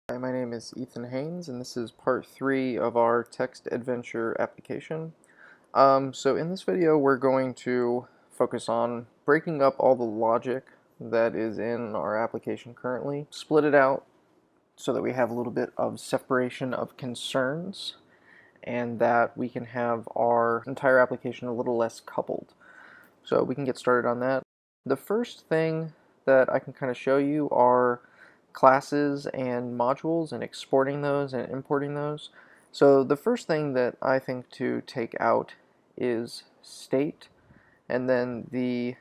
Hi, my name is Ethan Haynes, and this is part 3 of our text adventure application. So in this video, we're going to focus on breaking up all the logic that is in our application currently, split it out so that we have a little bit of separation of concerns, and that we can have our entire application a little less coupled. So we can get started on that. The first thing that I can kind of show you are classes and modules and exporting those and importing those. So the first thing that I think to take out is state and then the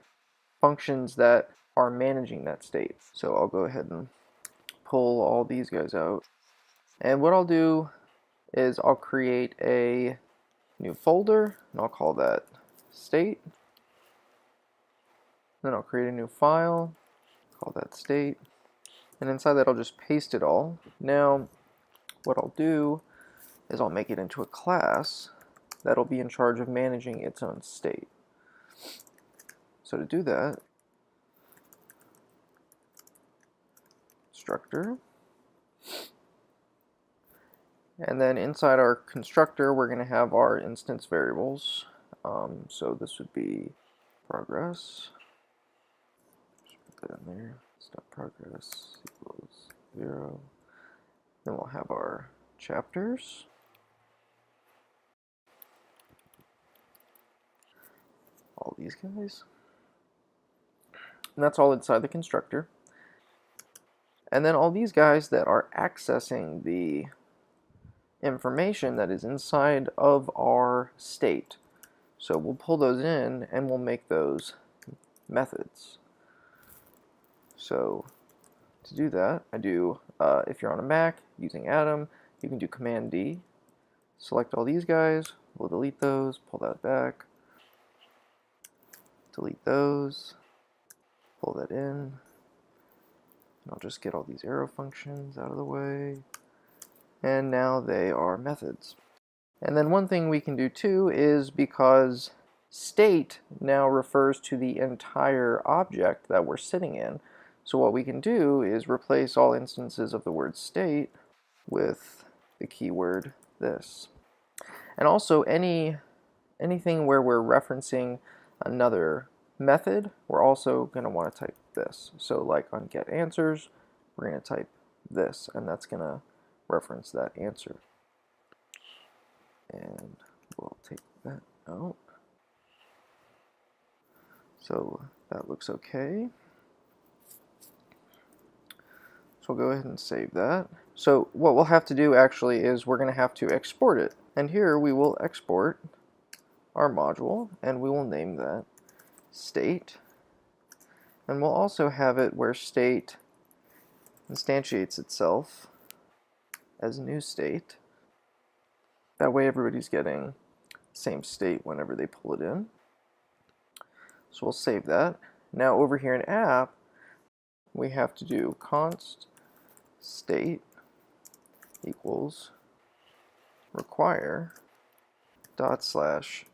functions that are managing that state. So I'll go ahead and pull all these guys out. And what I'll do is I'll create a new folder and I'll call that state. Then I'll create a new file, call that state. And inside that I'll just paste it all. Now what I'll do is I'll make it into a class that'll be in charge of managing its own state. So to do that, constructor, and then inside our constructor we're going to have our instance variables. So this would be progress. Just put that in there. Stop progress equals 0. Then we'll have our chapters. All these guys. And that's all inside the constructor. And then all these guys that are accessing the information that is inside of our state. So we'll pull those in and we'll make those methods. So to do that, I do, if you're on a Mac using Atom, you can do Command D, select all these guys, we'll delete those, pull that back, delete those, pull that in, and I'll just get all these arrow functions out of the way, and now they are methods. And then one thing we can do too is, because state now refers to the entire object that we're sitting in, so what we can do is replace all instances of the word state with the keyword this. And also anything where we're referencing another method, we're also going to want to type this. So like on get answers, we're going to type this, and that's going to reference that answer. And we'll take that out. So that looks okay. So we'll go ahead and save that. So what we'll have to do actually is we're going to have to export it. And here we will export our module, and we will name that state. And we'll also have it where state instantiates itself as new state. That way everybody's getting the same state whenever they pull it in. So we'll save that. Now over here in app, we have to do const state equals require /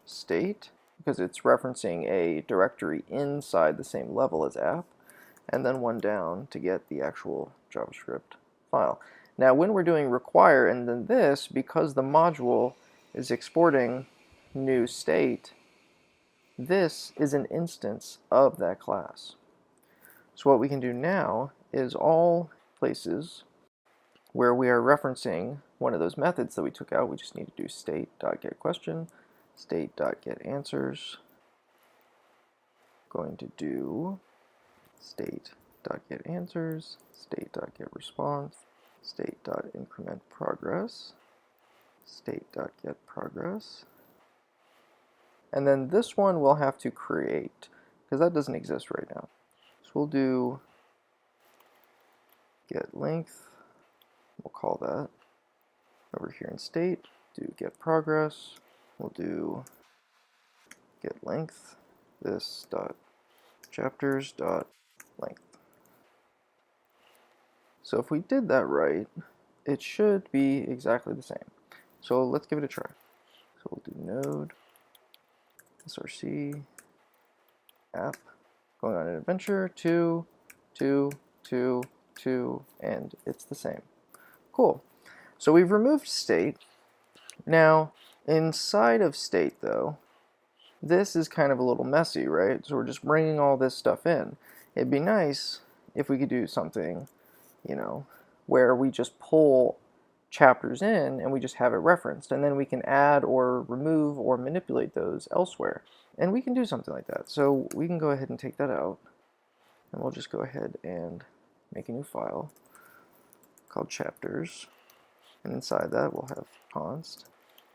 state, because it's referencing a directory inside the same level as app, and then one down to get the actual JavaScript file. Now when we're doing require and then this, because the module is exporting new state, this is an instance of that class. So what we can do now is all places where we are referencing one of those methods that we took out, we just need to do state.getQuestion, state.getAnswers, going to do state.getAnswers, state.getResponse, state.incrementProgress, state.getProgress, and then this one we'll have to create, because that doesn't exist right now. So we'll do getLength, we'll call that. Over here in state, do getProgress, we'll do getLength, this dot chapters dot length. So if we did that right, it should be exactly the same. So let's give it a try. So we'll do node src app going on an adventure 2 2 2 2, and it's the same. cool. So we've removed state. Now, inside of state, though, this is kind of a little messy, right? So we're just bringing all this stuff in. It'd be nice if we could do something, you know, where we just pull chapters in and we just have it referenced, and then we can add or remove or manipulate those elsewhere. And we can do something like that. So we can go ahead and take that out, and we'll just go ahead and make a new file called chapters. And inside that we'll have const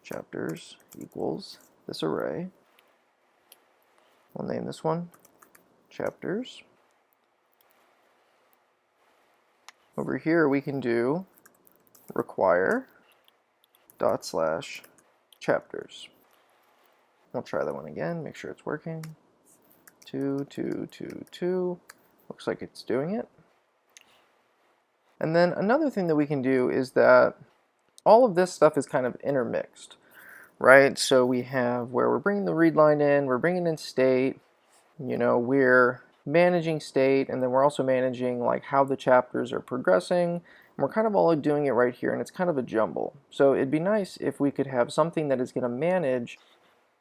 chapters equals this array. We'll name this one chapters. Over here we can do require dot slash chapters. We'll try that one again, make sure it's working. 2, 2, 2, 2. Looks like it's doing it. And then another thing that we can do is that all of this stuff is kind of intermixed, right? So we have where we're bringing the read line in, we're bringing in state, you know, we're managing state, and then we're also managing like how the chapters are progressing, and we're kind of all doing it right here, and it's kind of a jumble. So it'd be nice if we could have something that is going to manage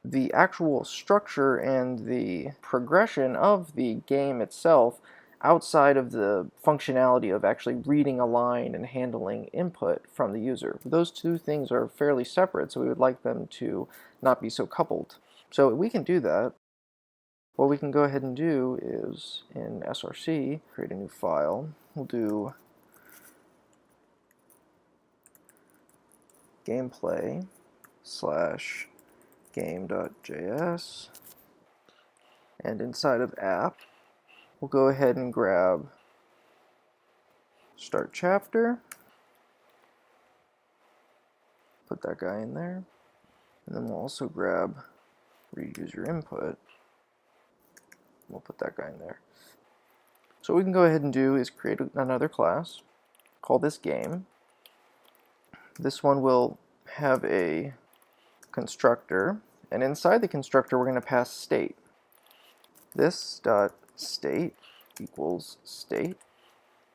the actual structure and the progression of the game itself outside of the functionality of actually reading a line and handling input from the user. Those two things are fairly separate, so we would like them to not be so coupled. So we can do that. What we can go ahead and do is in src, create a new file. We'll do gameplay slash game.js, and inside of app, we'll go ahead and grab start chapter, put that guy in there, and then we'll also grab read user input. We'll put that guy in there. So what we can go ahead and do is create another class, call this game. This one will have a constructor, and inside the constructor we're going to pass state. This dot state equals state.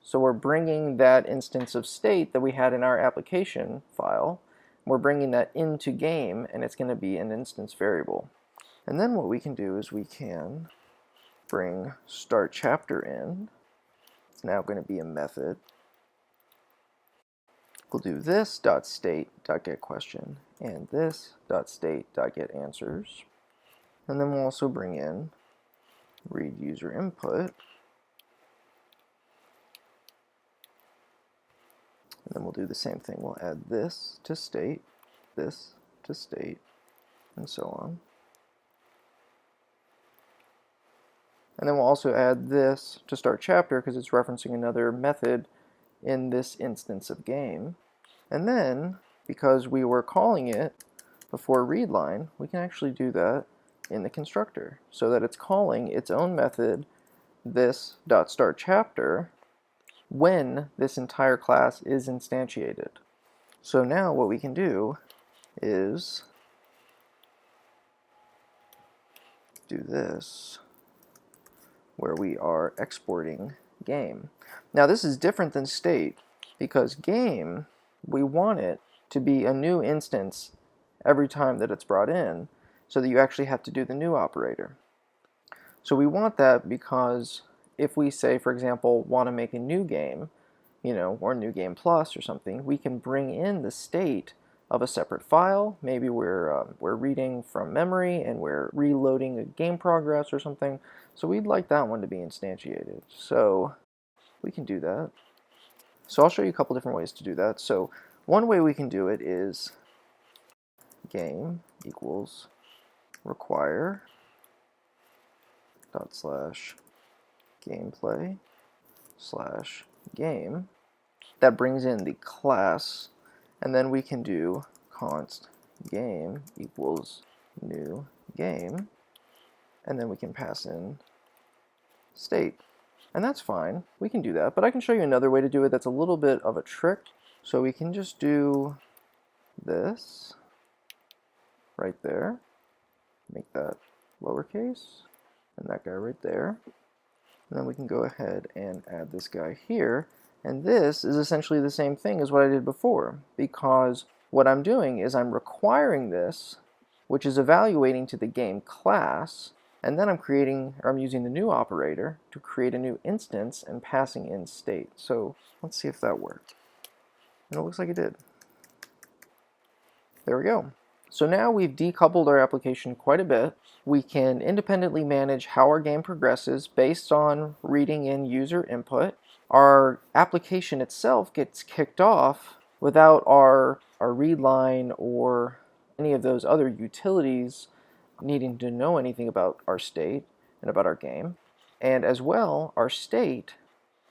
So we're bringing that instance of state that we had in our application file, we're bringing that into game, and it's going to be an instance variable. And then what we can do is we can bring start chapter in. It's now going to be a method. We'll do this dot state dot get question and this dot state dot get answers. And then we'll also bring in read user input. And then we'll do the same thing. We'll add this to state, and so on. And then we'll also add this to start chapter because it's referencing another method in this instance of game. And then, because we were calling it before readline, we can actually do that in the constructor so that it's calling its own method, this dot start chapter, when this entire class is instantiated. So now what we can do is do this, where we are exporting game. Now this is different than state, because game, we want it to be a new instance every time that it's brought in, so that you actually have to do the new operator. So we want that because if we say, for example, want to make a new game, you know, or new game plus or something, we can bring in the state of a separate file. Maybe we're reading from memory and we're reloading a game progress or something. So we'd like that one to be instantiated. So we can do that. So I'll show you a couple different ways to do that. So one way we can do it is game equals require dot slash gameplay slash game. That brings in the class, and then we can do const game equals new game, and then we can pass in state. And that's fine, we can do that, but I can show you another way to do it that's a little bit of a trick. So we can just do this right there, make that lowercase, and that guy right there. And then we can go ahead and add this guy here, And this is essentially the same thing as what I did before, because what I'm doing is I'm requiring this, which is evaluating to the game class, and then I'm using the new operator to create a new instance and passing in state. So let's see if that worked. And it looks like it did. There we go. So now we've decoupled our application quite a bit. We can independently manage how our game progresses based on reading in user input. Our application itself gets kicked off without our read line or any of those other utilities needing to know anything about our state and about our game. And as well, our state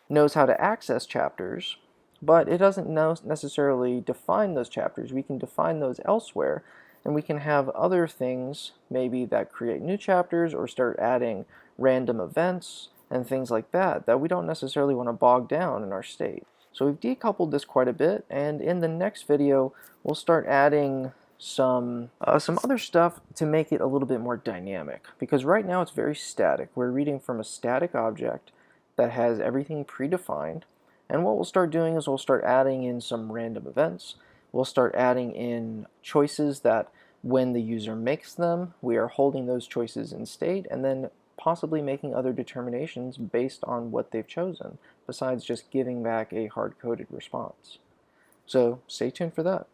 knows how to access chapters, but it doesn't necessarily define those chapters. We can define those elsewhere, and we can have other things maybe that create new chapters or start adding random events and things like that that we don't necessarily want to bog down in our state. So we've decoupled this quite a bit, and in the next video we'll start adding some other stuff to make it a little bit more dynamic, because right now it's very static. We're reading from a static object that has everything predefined, and what we'll start doing is we'll start adding in some random events. We'll start adding in choices that when the user makes them, we are holding those choices in state, and then possibly making other determinations based on what they've chosen, besides just giving back a hard-coded response. So stay tuned for that.